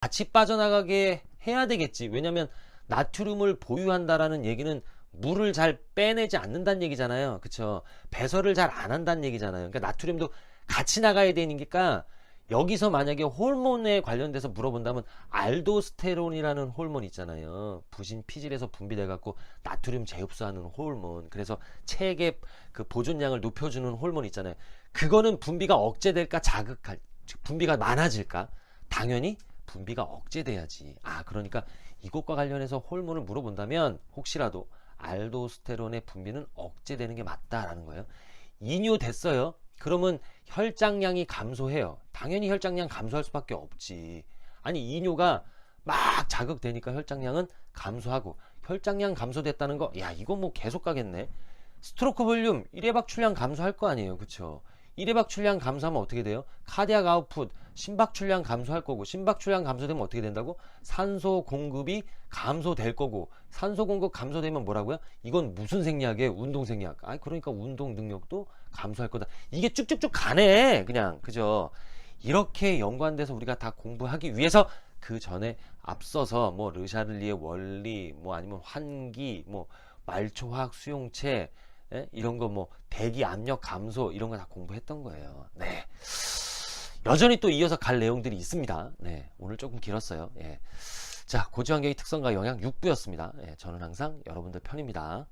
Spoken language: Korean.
같이 빠져나가게 해야 되겠지. 왜냐면 나트륨을 보유한다라는 얘기는 물을 잘 빼내지 않는다는 얘기잖아요. 그쵸? 배설을 잘 안 한다는 얘기잖아요. 그러니까 나트륨도 같이 나가야 되니까 여기서 만약에 호르몬에 관련돼서 물어본다면 알도스테론이라는 호르몬 있잖아요. 부신 피질에서 분비돼 갖고 나트륨 재흡수하는 호르몬. 그래서 체액의 그 보존량을 높여주는 호르몬 있잖아요. 그거는 분비가 억제될까 자극할, 분비가 많아질까? 당연히 분비가 억제돼야지. 아, 그러니까 이것과 관련해서 호르몬을 물어본다면 혹시라도 알도스테론의 분비는 억제되는 게 맞다라는 거예요. 이뇨 됐어요. 그러면 혈장량이 감소해요. 당연히 혈장량 감소할 수밖에 없지. 아니, 이뇨가 막 자극되니까 혈장량은 감소하고, 혈장량 감소됐다는 거, 야, 이거 뭐 계속 가겠네. 스트로크 볼륨 1회박 출량 감소할 거 아니에요. 그쵸? 1회박 출량 감소하면 어떻게 돼요? 카디악 아웃풋, 심박 출량 감소할 거고, 심박 출량 감소되면 어떻게 된다고? 산소 공급이 감소될 거고, 산소 공급 감소되면 뭐라고요? 이건 무슨 생리학이에요? 운동 생리학. 아, 그러니까 운동 능력도 감소할 거다. 이게 쭉쭉쭉 가네. 그냥, 그죠? 이렇게 연관돼서 우리가 다 공부하기 위해서 그 전에 앞서서 뭐 르샤를리의 원리, 뭐 아니면 환기, 뭐 말초화학 수용체, 예? 이런 거 뭐 대기 압력 감소 이런 거 다 공부했던 거예요. 네. 여전히 또 이어서 갈 내용들이 있습니다. 네. 오늘 조금 길었어요. 예. 자, 고지환경의 특성과 영향 6부였습니다. 예, 저는 항상 여러분들 편입니다.